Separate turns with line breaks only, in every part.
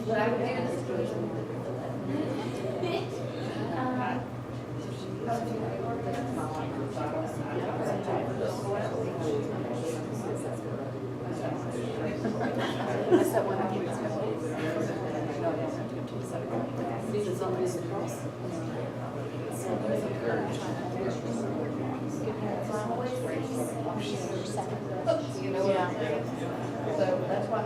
What I would do is you know, so that's why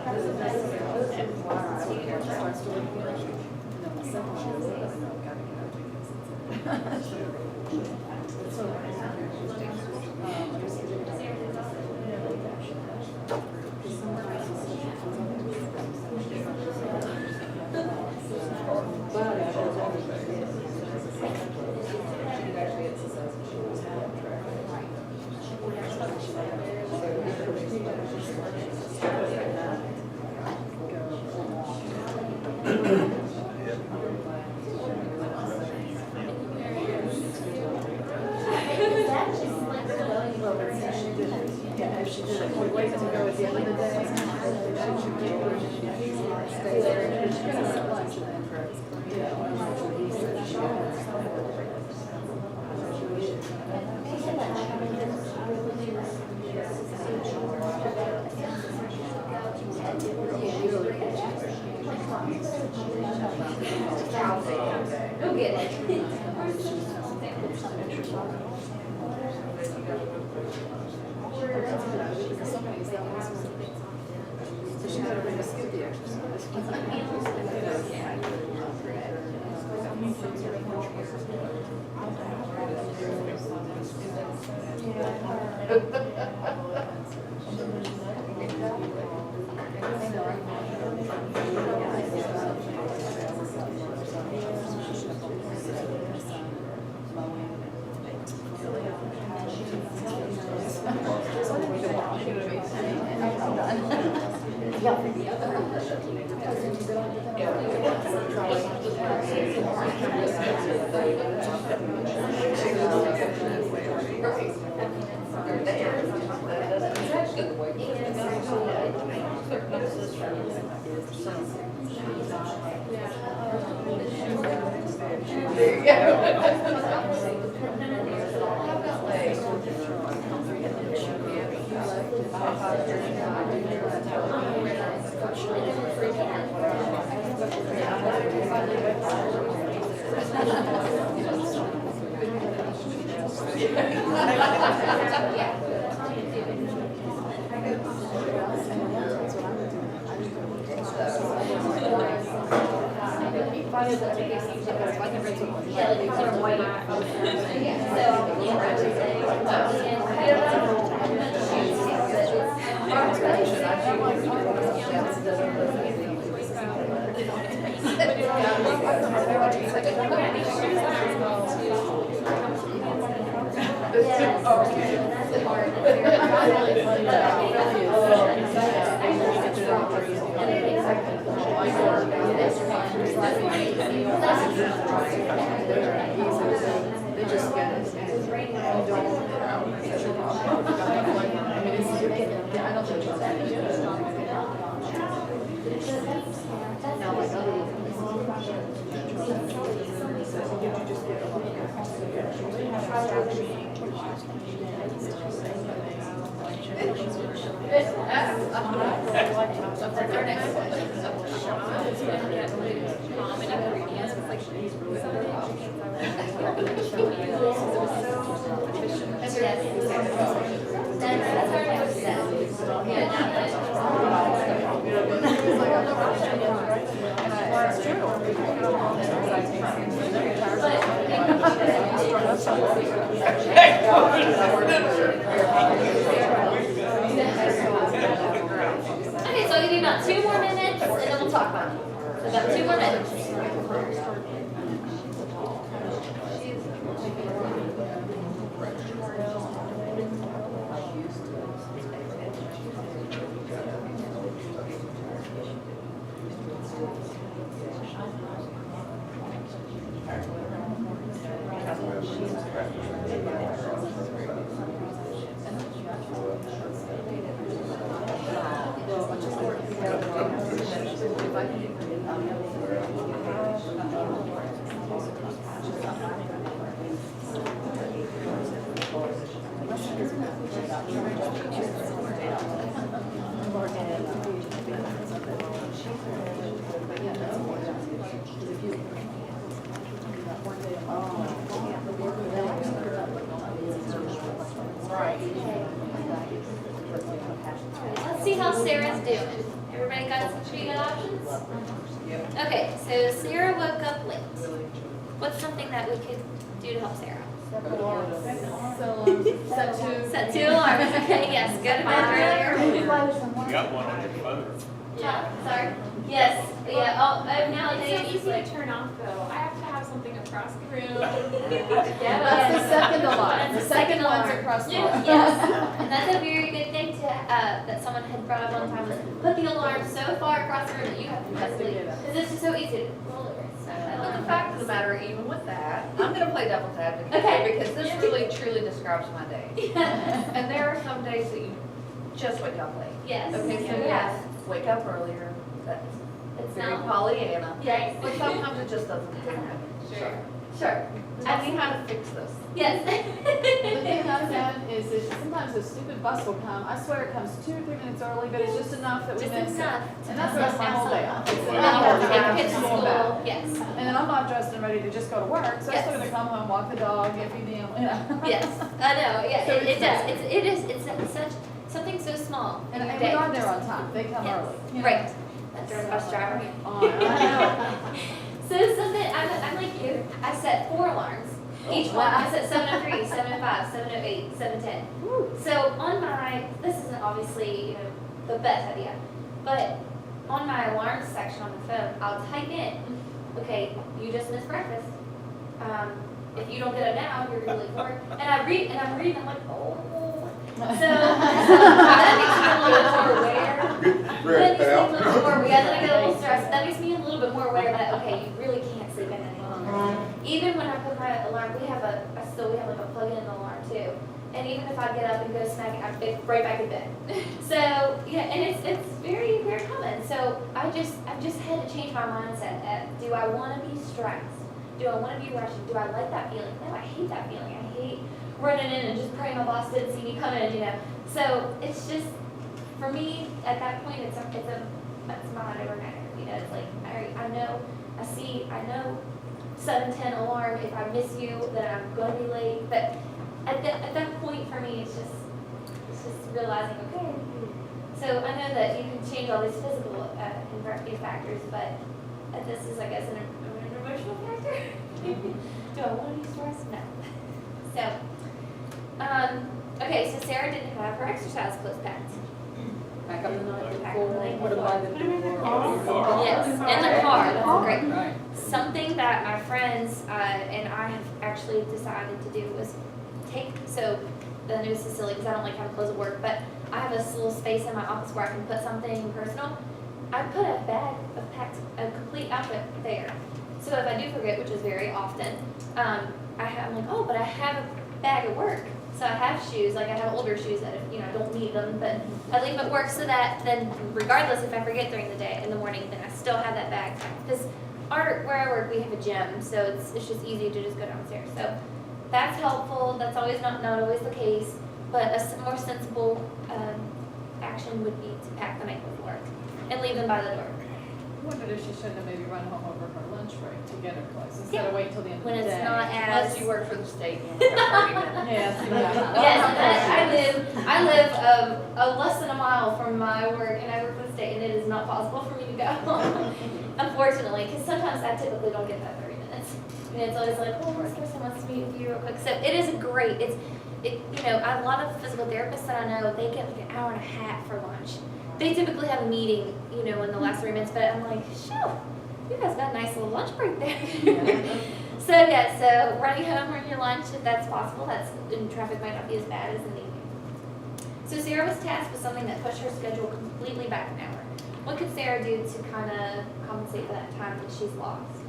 if she didn't wait to go at the end of the day, she should stay there. She's gonna have lunch and then
go get it.
So she better bring a skip the exercise.
There you go. Okay, so I'll give you about 2 more minutes and then we'll talk about it. So about 2 more minutes. Let's see how Sarah's doing. Everybody got some treatment options? Okay, so Sarah woke up late. What's something that we could do to help Sarah? Set two alarms. Okay, yes, go to bed earlier.
You got one on your phone.
Yeah, sorry. Yes, yeah, oh, nowadays.
It's so easy to turn off though. I have to have something across the room.
Yeah,
That's the second alarm.
That's
The
the
second
second
one's
alarm.
across the
Yes,
room.
and that's a very good thing to, that someone had brought up one time, was put the alarm so far across the room that you have to sleep. Because it's just so easy to roll over. So I
But
love
the
the
fact of the matter, even with that, I'm gonna play devil's advocate
Okay.
here because this really truly describes my day.
Yes.
And there are some days that you just wake up late.
Yes.
Okay, so yes, wake up earlier. That's
It's
very
not.
Pollyanna.
Yes.
But sometimes it just doesn't happen.
Sure. Sure.
Tell me how to fix this.
Yes.
The thing I've done is that sometimes a stupid bus will come. I swear it comes 2 or 3 minutes early, but it's just enough that we
Just
miss it.
enough.
And that's the rest of my whole day. It's an
Well,
hour to
Take
get
the
to
kids to
school and back.
school. Yes.
And then I'm not dressed and ready to just go to work, so I still gotta come home, walk the dog, get feed them, you know.
Yes. I know. Yeah.
So
It
it's
does.
bad.
It's such something so small. in
And
your
we
day.
are there on time. They come
Yes.
early. you know.
Right. That's our bus driver.
I know.
So something I'm like you. I set 4 alarms. Each one I set 7:03, 7:05, 7:08, 7:10. So on my, this isn't obviously the best idea, but on my alarms section on the phone, I'll type in, okay, you just missed breakfast. If you don't get up now, you're gonna be late for it. And I'm reading, I'm like, oh. So that makes me a little bit more aware.
Great,
That makes me a
pal.
little bit more aware. Then I get a little stressed. That makes me a little bit more aware that, okay, you really can't sleep in anymore. Even when I put my alarm, we have like a plug-in alarm too. And even if I get up and go snack, I'm right back in bed. So yeah, and it's very, very common. So I've just had to change my mindset. Do I want to be stressed? Do I want to be rushing? Do I like that feeling? No, I hate that feeling. I hate running in and just praying my boss didn't see me coming, So it's just, for me, at that point, that's my overnighter. It's like, I know 7:10 alarm, if I miss you, then I'm going to be late. But at that point, for me, it's just realizing, okay. So I know that you can change all these physical factors, but this is, I guess, an emotional factor. Do I want to be stressed? No. So, okay, so Sarah didn't have her exercise clothes packed.
Back up the night
Back
before,
up the night
put them by the
before.
door.
Yes, in the car, that's great.
Right.
Something that my friends and I have actually decided to do was so I know this is silly because I don't like having clothes at work, but I have this little space in my office where I can put something personal. I put a bag of a complete outfit there. So if I do forget, which is very often, I'm like, oh, but I have a bag at work. So I have shoes, like I have older shoes that I don't need them, but I leave them at work so that then regardless if I forget during the day, in the morning, then I still have that bag. Because where I work, we have a gym, so it's just easy to just go downstairs. So that's helpful. That's always not always the case, but a more sensible action would be to pack the night before and leave them by the door.
I wondered if she shouldn't have maybe run home over her lunch break to get her clothes instead of wait till the end of the
When
day.
it's not
Unless
as
you work for the state, you only have 30 minutes.
Yes,
yes, and I live less than a mile from my work, and I work for the state, and it is not possible for me to go. Unfortunately, because sometimes I typically don't get that 30 minutes. And it's always like, oh, this person wants to meet with you real quick. So it is great. A lot of physical therapists that I know, they get like an hour and a half for lunch. They typically have a meeting, in the last 3 minutes, but I'm like, shoo, you guys got a nice little lunch break there. So running home on your lunch, if that's possible, and traffic might not be as bad as in the evening. So Sarah was tasked with something that pushed her schedule completely back an hour. What could Sarah do to kind of compensate for that time that she's lost?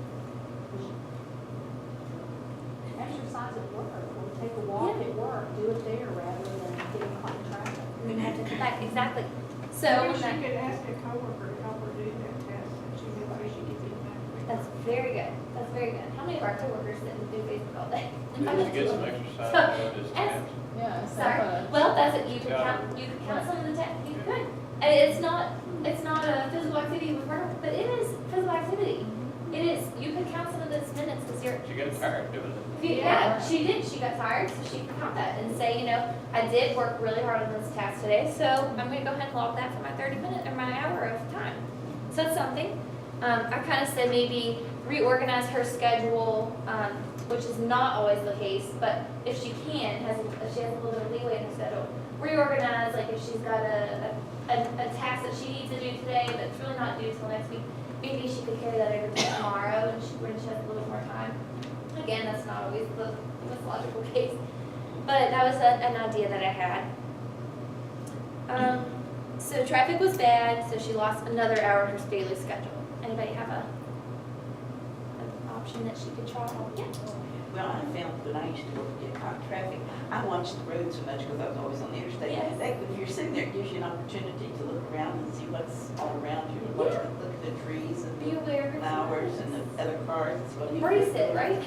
Exercise.
exercise at work, or take a walk at work, do it there rather than getting caught in traffic.
We have to come back, exactly. So,
Maybe
when
she
that-
could ask a coworker to help her do that test, and she knew where she could get that.
that's very good, that's very good. How many of our coworkers sit and do Facebook all day?
Just get some exercise out of this test.
Yeah, so,
Sorry, well, that's it, you could count, you could count some of the tech, you could. And it's not a physical activity with work, but it is physical activity. It is, you could count some of those minutes because you're.
She got tired doing it.
Yeah, she did, she got tired, so she could count that and say, you know, I did work really hard on this task today, so I'm gonna go ahead and log that for my 30-minute or my hour of time. So that's something. I kind of said maybe reorganize her schedule, which is not always the case, but if she can, if she has a little bit of leeway in her schedule, reorganize, like if she's got a task that she needs to do today, but it's really not due till next week, maybe she could carry that over to tomorrow when she has a little bit more time. Again, that's not always the most logical case, but that was an idea that I had. So traffic was bad, so she lost another hour in her daily schedule. Anybody have an option that she could try? Yeah.
Well, I found when I used to get caught in traffic, I watched the road so much because I was always on the interstate.
Yes.
If you're sitting there, it gives you an opportunity to look around and see what's all around you. Look at the trees and
Be aware of
the
your
flowers and the other cars.
Embrace it, right?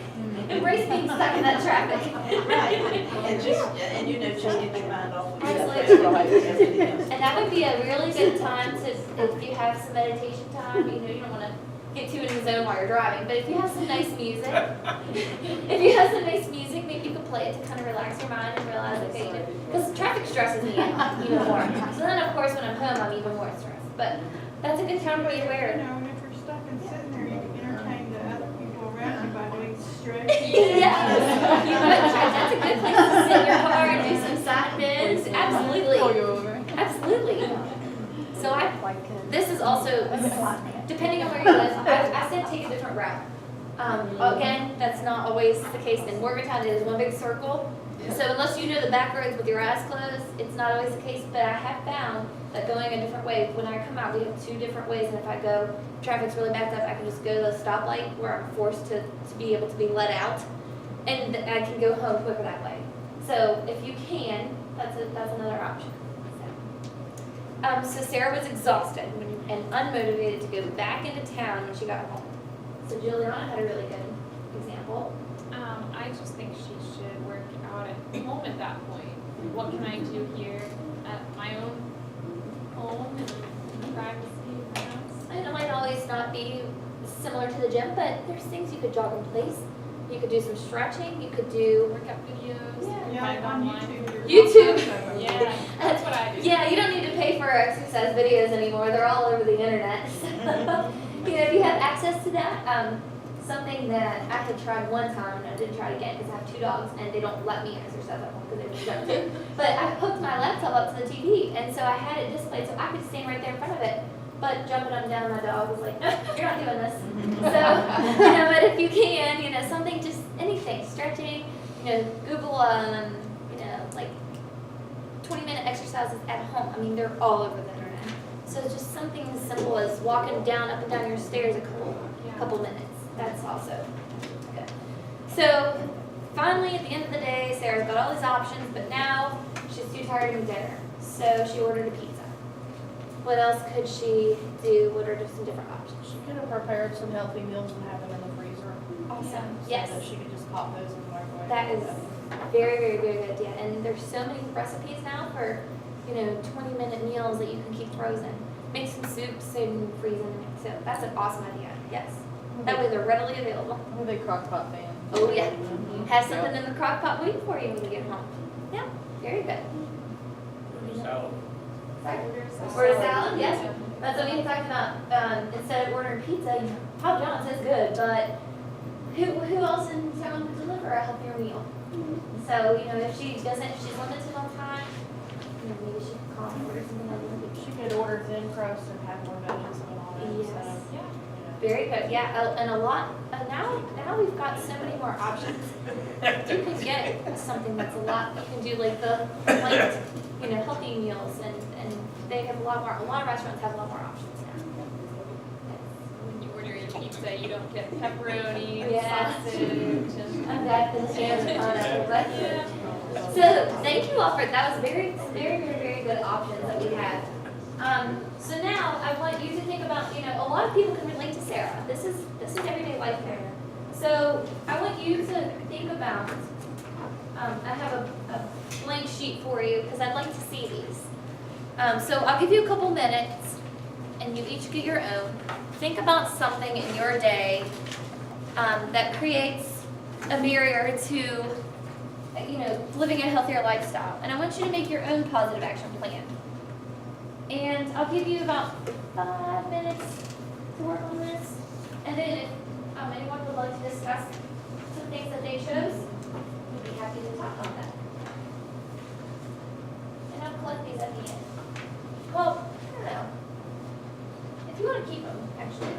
Embrace being stuck in that traffic.
Right, and just get your mind off of
Absolutely.
everything else.
And that would be a really good time to, if you have some meditation time, you know, you don't want to get too in the zone while you're driving, but if you have some nice music, maybe you can play it to kind of relax your mind and realize, okay, because traffic stresses me out even more. So then, of course, when I'm home, I'm even more stressed. But that's a good time to be
You
aware.
know, and if you're stuck and sitting there, you can entertain the other people around you by doing stretching.
Yes, you might try. That's a good place to sit in your car and do some side bends. Absolutely.
pull you over.
Absolutely. So this is also, depending on where you live, I said take a different route. Again, that's not always the case in Morgantown. It is one big circle. So unless you know the back roads with your eyes closed, it's not always the case. But I have found that going a different way, when I come out, we have two different ways. And if I go, traffic's really backed up, I can just go to the stoplight where I'm forced to be able to be let out. And I can go home quicker that way. So if you can, that's another option. So Sarah was exhausted and unmotivated to go back into town when she got home. So Juliana had a really good example.
I just think she should work out at home at that point. What can I do here at my own home and privacy, perhaps?
And it might always not be similar to the gym, but there's things you could jog in place. You could do some stretching. You could do.
Workout videos,
Yeah,
find
on
online.
YouTube.
Yeah, that's what I do.
Yeah, you don't need to pay for exercise videos anymore. They're all over the internet. So, you know, if you have access to that, something that I had tried one time and I didn't try it again because I have two dogs and they don't let me exercise at home because they don't jump to. But I hooked my laptop up to the TV and so I had it displayed so I could stand right there in front of it. But jumping up and down, my dog was like, no, you're not doing this. So, you know, but if you can, you know, something, just anything, stretching, you know, Google, you know, like 20-minute exercises at home. I mean, they're all over the internet. So just something as simple as walking up and down your stairs a couple minutes. That's also good. So finally, at the end of the day, Sarah's got all these options, but now she's too tired to eat dinner. So she ordered a pizza. What else could she do? What are just some different options?
She could have prepared some healthy meals and have them in the freezer.
Awesome.
So
Yes.
that she could just pop those in the microwave.
That is very, very, very good idea. And there's so many recipes now for, you know, 20-minute meals that you can keep frozen. Make some soups and freeze them. So that's an awesome idea. Yes. That way they're readily available.
I'm a big crock pot fan.
Oh yeah. Have something in the crock pot waiting for you when you get home. Yeah. Very good.
Salad.
Order salad, yes. That's what we talked about. Instead of ordering pizza, you know, Papa John's is good, but who else in town can deliver a healthier meal? So, you know, if she's limited on time, you know, maybe she can call and order something like that.
She could order thin crust and have more veggies on it instead
Yes.
of,
Yeah.
Very good, yeah, and a lot, now we've got so many more options. You can get something that's a lot, you can do like the light, you know, healthy meals, and they have a lot of restaurants have a lot more options now.
When you order your pizza, you don't get pepperoni,
Yeah.
sausage, and
I've got because she has a fun of it, but. So, thank you all for, that was very, very, very, very good options that we had. So now, I want you to think about, you know, a lot of people can relate to Sarah. This is everyday life here. So, I want you to think about, I have a blank sheet for you, because I'd like to see these. So I'll give you a couple minutes, and you each get your own. Think about something in your day that creates a barrier to, you know, living a healthier lifestyle. And I want you to make your own positive action plan. And I'll give you about 5 minutes to work on this. And then if anyone would like to discuss some things that they chose, we'd be happy to talk on that. And I'll collect these at the end. Well, I don't know. If you want to keep them, actually.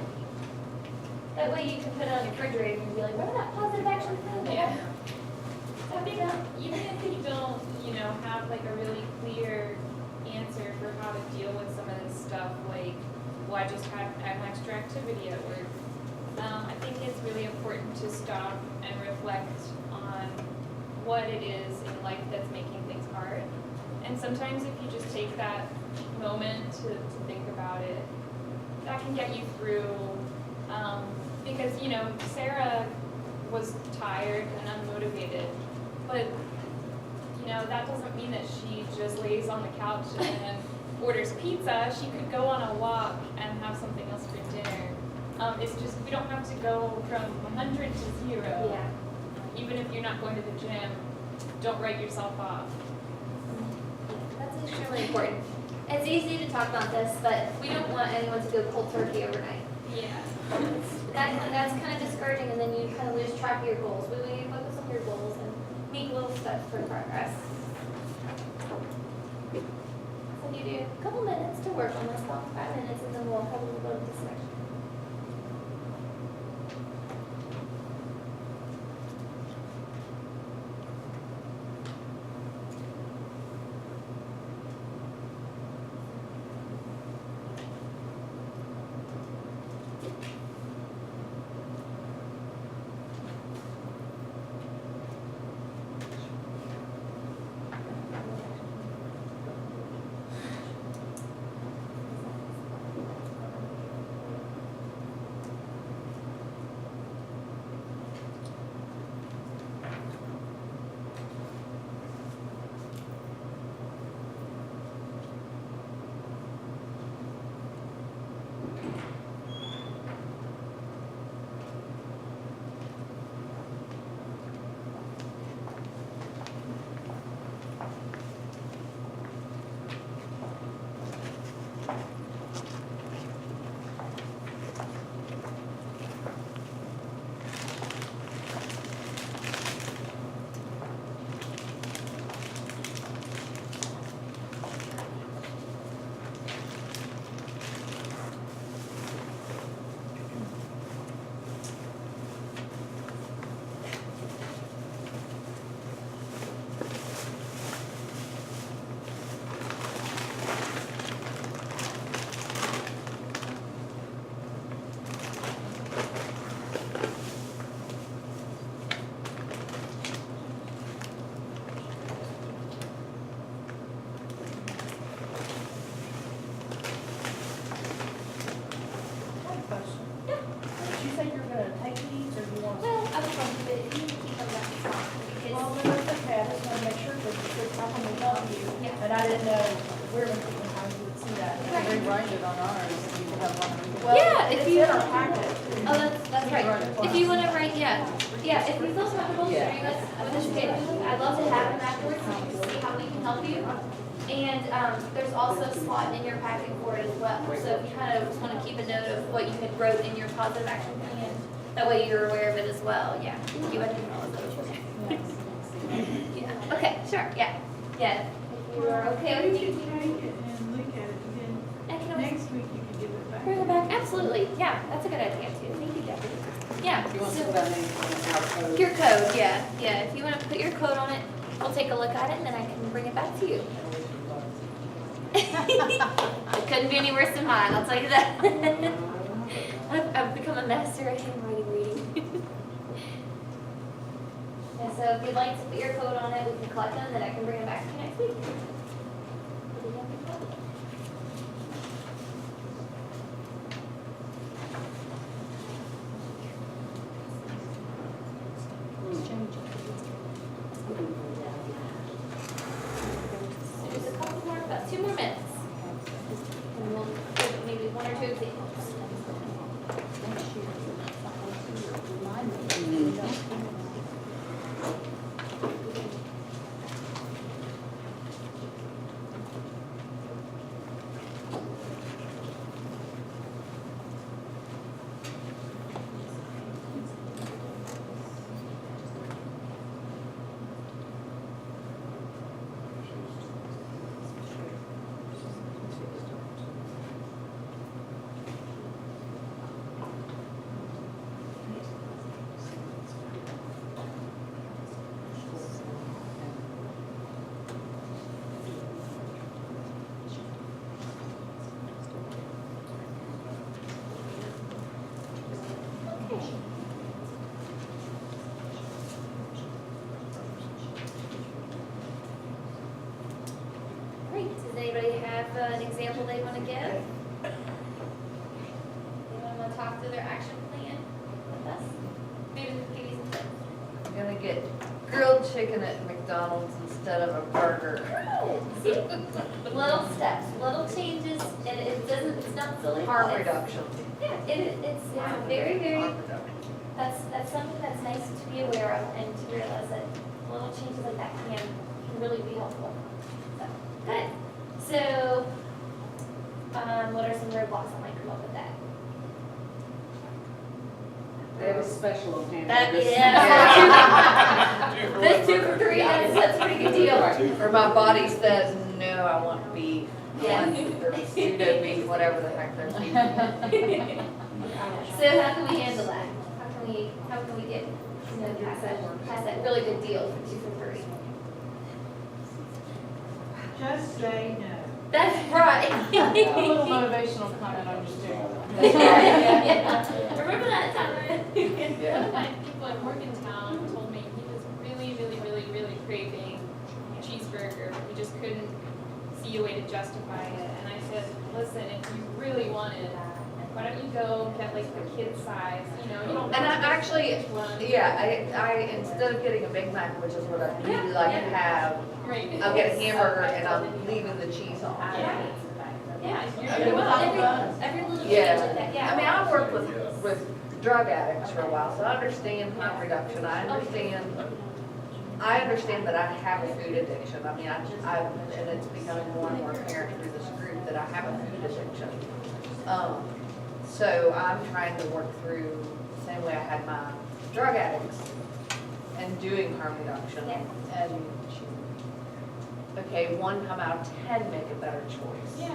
That way you can put it on your refrigerator and be like, what that positive action plan?
Yeah. I think even if you don't, you know, have like a really clear answer for how to deal with some of this stuff, like, well, I just had an extra activity at work. I think it's really important to stop and reflect on what it is in life that's making things hard. And sometimes if you just take that moment to think about it, that can get you through, because, you know, Sarah was tired and unmotivated, but, you know, that doesn't mean that she just lays on the couch and orders pizza. She could go on a walk and have something else for dinner. It's just, we don't have to go from 100 to 0.
Yeah.
Even if you're not going to the gym, don't write yourself off.
That's extremely important. It's easy to talk about this, but we don't want anyone to go cold turkey overnight.
Yeah.
That's kind of discouraging, and then you kind of lose track of your goals. We want you to focus on your goals and make little steps for progress. So you do a couple minutes to work on this, about 5 minutes, and then we'll have a little bit of discussion.
And I didn't know where we would see that.
Right.
Rewrite it on ours, if you have one.
Yeah, if
It's
you-
in our packet.
Oh, that's right. If you want to write, yeah, if you feel comfortable sharing this with us, I'd love to have them afterwards so you can see how we can help you. And there's also a slot in your packet for it as well. So if you kind of just want to keep a note of what you had wrote in your positive action plan, that way you're aware of it as well. Yeah, you had to know those. Yeah. Okay, sure. Yeah. If you are okay
You
with
could
it,
take it and look at it, and
I can
then
always
next week you could give it back.
bring it back. Absolutely. Yeah, that's a good idea too. Thank you, Debbie. Yeah.
You want to
so-
put our name on our code?
Your code, yeah. If you want to put your code on it, we'll take a look at it and then I can bring it back to you. It couldn't be any worse than mine, I'll tell you that. I've become a master at handwriting reading. Yeah. And so if you'd like to put your code on it, we can collect them, then I can bring them back to you next week. Just a couple more, about 2 more minutes. And we'll do maybe 1 or 2 examples. Great, does anybody have an example they want to give? Anyone want to talk through their action plan with us? Maybe we can give you some tips.
I'm gonna get grilled chicken at McDonald's instead of a burger.
See, little steps, little changes, and it doesn't, it's not silly.
Harm
It's-
reduction.
Yeah, it's very, very, that's something that's nice to be aware of and to realize that little changes like that can really be helpful. So, good. So, what are some roadblocks that might come up with that?
They have a special on hand.
That,
Two for
This
one
2 for
burger.
3, that's a pretty good deal.
Or my body says, no, I want beef.
Yeah.
Or pseudo beef, whatever the heck they're feeding.
So how can we handle that? How can we get, past that really good deal for 2 for 3?
Just say no.
That's right.
A little motivational comment on your steering.
Remember that time?
One of my people in Morgantown told me he was really craving a cheeseburger, but he just couldn't see a way to justify it. And I said, listen, if you really wanted that, why don't you go get like the kid size, you don't.
And I actually,
one.
yeah, I instead of getting a Big Mac, which is what I really like to have,
Right.
I'll get a hamburger and I'm leaving the cheese off.
Yeah,
Okay,
you're,
well,
every little change
Yeah.
like that, yeah.
I mean, I worked with drug addicts for a while, so I understand harm reduction. I understand that I have a food addiction. I mean, and it's becoming more and more apparent through this group that I have a food addiction. So I'm trying to work through the same way I had my drug addicts and doing harm reduction.
Yeah.
And, okay, 1 time out of 10 make a better choice.
Yeah.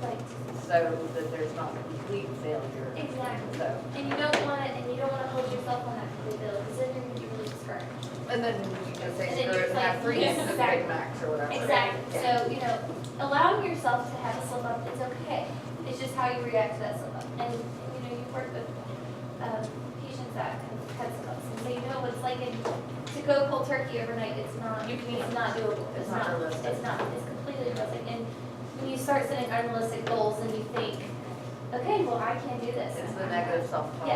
Right,
So that there's not complete failure.
exactly.
So,
And you don't want to hold yourself on that complete bill, because then you're going to be really discouraged.
and then you can say
And then
screw it
you're
and have
like,
3
yes,
Big
exactly.
Macs or whatever.
Exactly,
Yeah.
so, allowing yourself to have a slip up, it's okay. It's just how you react to that slip up. And, you've worked with patients that have had slip ups, and so you know what it's like to go cold turkey overnight. It's not doable.
It's not realistic.
It's not, it's completely realistic. And when you start setting unrealistic goals and you think, okay, well, I can do this.
It's the negative self-talk.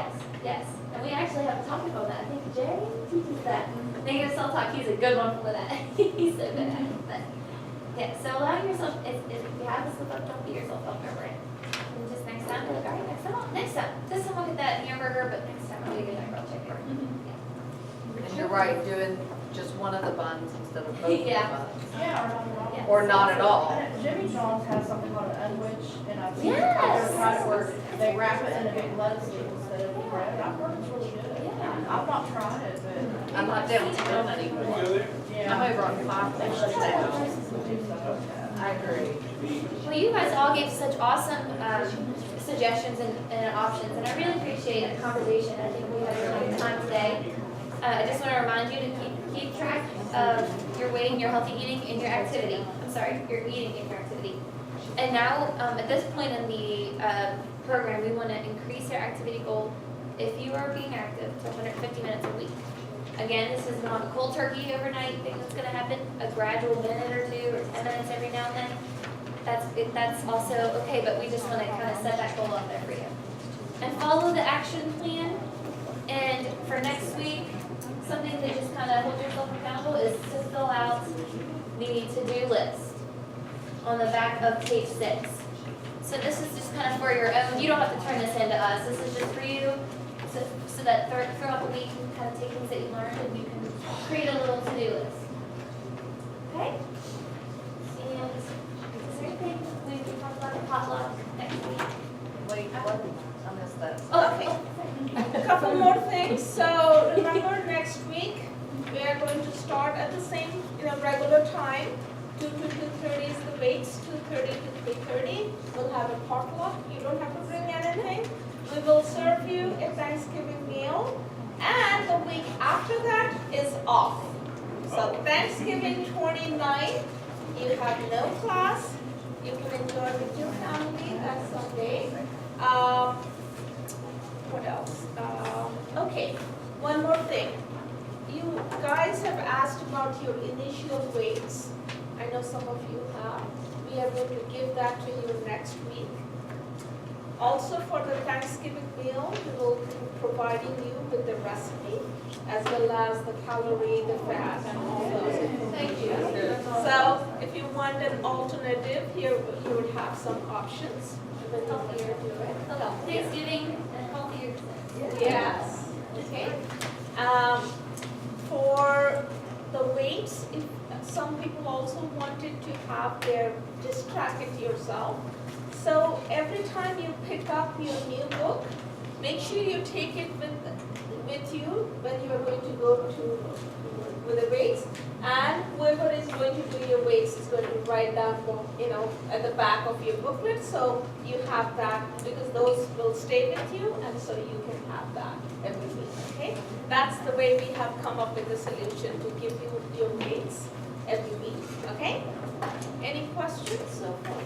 Yes. And we actually have talked about that. I think Jay teaches that. Negative self-talk, he's a good one for that. He's so good at it. But, yeah, so allowing yourself, if you have a slip up, don't beat yourself up over it. And just next time, be like, all right, next time, this time I'll get that hamburger, but next time I'll get that grilled chicken.
And you're right, doing just one of the buns instead of both of the
Yeah.
buns.
Yeah,
Or not at all.
And Jimmy John's has something called an unwich, and I've seen
Yes.
other kind of where they wrap it in a big lettuce leaf instead of bread. I've heard it's really good.
Yeah.
I've not tried it, but
I'm not downtown anymore.
Still there?
yeah.
I'm over on 5
They
now.
should do so.
I agree.
Well, you guys all gave such awesome suggestions and options, and I really appreciate the conversation. I think we had a really good time today. I just want to remind you to keep track of your weight and your healthy eating and your activity. I'm sorry, your eating and your activity. And now, at this point in the program, we want to increase your activity goal, if you are being active, to 150 minutes a week. Again, this is not a cold turkey overnight thing that's gonna happen, a gradual minute or 2 or 10 minutes every now and then. That's also okay, but we just wanna kind of set that goal out there for you. And follow the action plan. And for next week, something to just kind of hold yourself accountable is to fill out the to-do list on the back of page 6. So this is just kind of for your own, you don't have to turn this into us, this is just for you, so that throughout the week you can kind of take things that you learned and you can create a little to-do list. Okay? And is there anything we can talk about the potluck next week?
Wait, what? I missed that.
Oh, okay.
A couple more things. So remember, next week, we are going to start at the same, regular time. 2 to 2:30 is the weights, 2:30 to 3:30. We'll have a potluck. You don't have to bring anything. We will serve you a Thanksgiving meal. And the week after that is off. So Thanksgiving 29, you have no class. You can enjoy with your family. That's Sunday. What else? Okay, one more thing. You guys have asked about your initial weights. I know some of you have. We are going to give that to you next week. Also for the Thanksgiving meal, we will be providing you with the recipe as well as the calorie, the fat, and all those.
Thank you.
So if you want an alternative, here you would have some options.
Healthier, Thanksgiving and healthier.
Yes, okay. For the weights, some people also wanted to have their, just track it yourself. So every time you pick up your new book, make sure you take it with you when you are going to go to with the weights. And whoever is going to do your weights is going to write down, at the back of your booklet. So you have that because those will stay with you, and so you can have that every week. Okay, that's the way we have come up with the solution to give you your weights every week. Okay. Any questions so far? We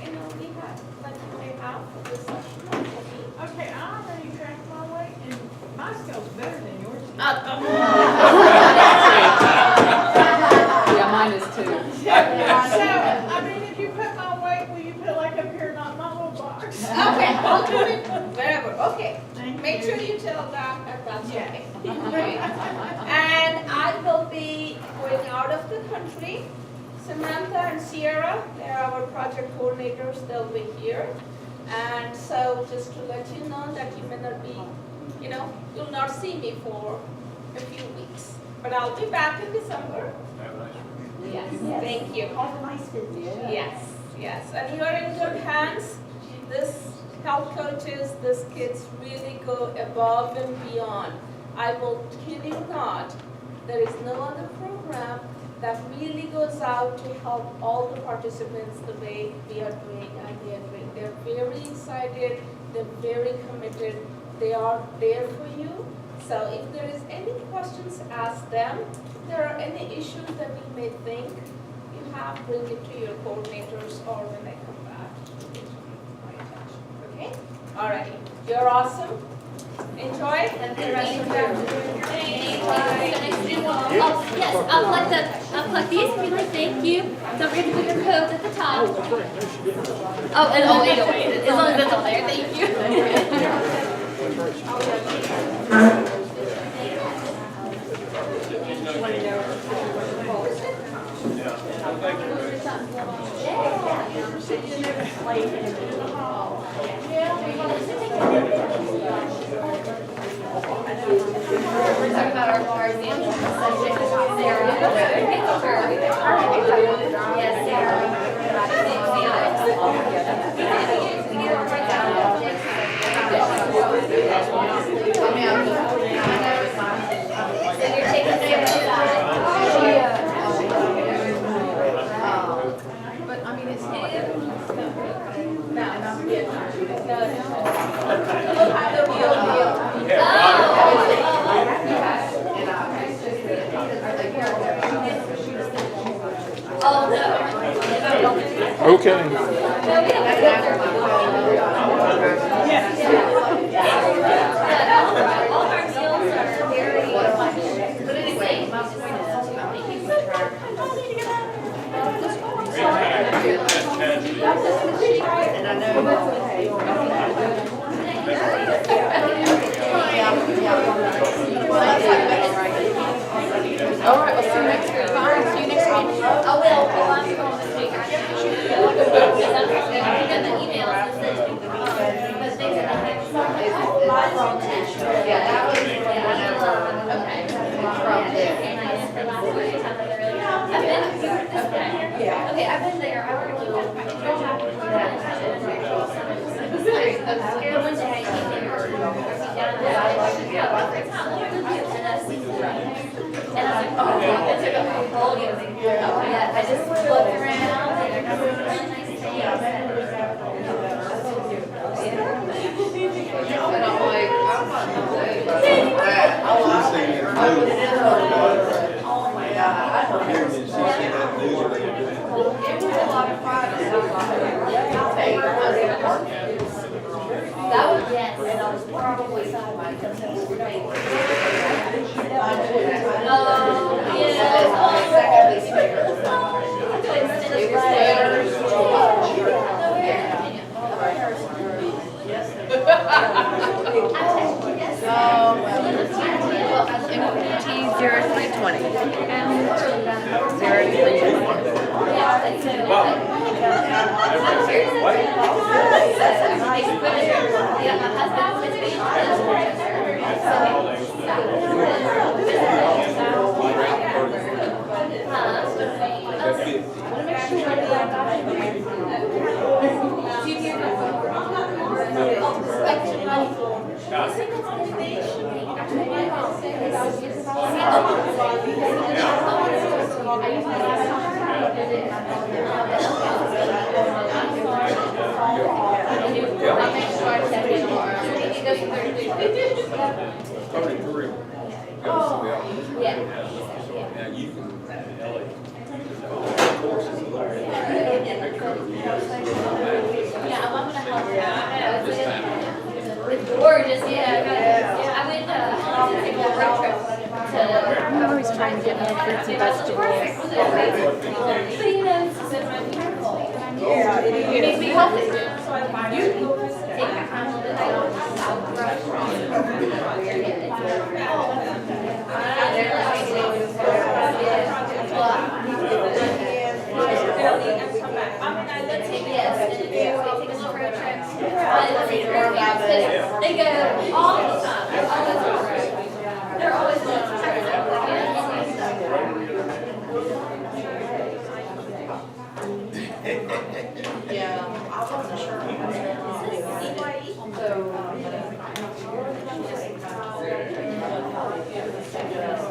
have that you may have for this session.
Okay, I already tracked my weight, and my scale's better than yours.
Yeah, mine is too.
If you put my weight, will you put like up here, not my little box?
Okay, I'll do it wherever. Okay.
Thank
Make
you.
sure you tell Doc that that's
Yes.
okay. And I will be going out of the country. Samantha and Sierra, they're our project coordinators, they'll be here. And so just to let you know that you may not be, you'll not see me for a few weeks. But I'll be back in December.
Have a nice week.
Yes, thank you.
Have a nice visit.
Yes. And you are in good hands. This health coaches, this kids really go above and beyond. I will kid you not, there is no other program that really goes out to help all the participants the way we are doing and they are doing. They're very excited, they're very committed, they are there for you. So if there is any questions, ask them. If there are any issues that you may think you have, bring it to your coordinators or when they come back. My attention. Okay? All right. You're awesome. Enjoy.
And the rest of yes, I'll collect these and be like, thank you. Don't forget to put your codes at the top. Oh, and 808, as long as that's all there, thank you. We're talking about our bars and Sarah. Yes,
But I mean, it's
We'll have the real deal.
Oh, no.
Okay.
All of our skills are very, but anyway,
And I know. Well, that's like better, right?
All right, we'll see you next week. Fine, see you next week.
I will, well, I'm going this week, I should. Because I'm just gonna, you know, the emails that says, the things that they have.
Yeah, that was
Okay.
from there.
Okay, I've been there, I work with people. One day I came in, and I was like, oh, I took a whole day. Yeah, I just looked around, and I got some really nice things.
And I'm like, I'm not doing that. Oh my God, I don't know. It was a lot of fun.
That was, yes, and I was probably my It's gorgeous, yeah. I went, to take a road trip to.
I'm always trying to get more fruits and vegetables.
But you know, it's so beautiful.
Yeah, it
It makes
is.
me healthy. Take my time with it. I'll brush. They go all the time. They're always going to
Yeah, I wasn't sure. So.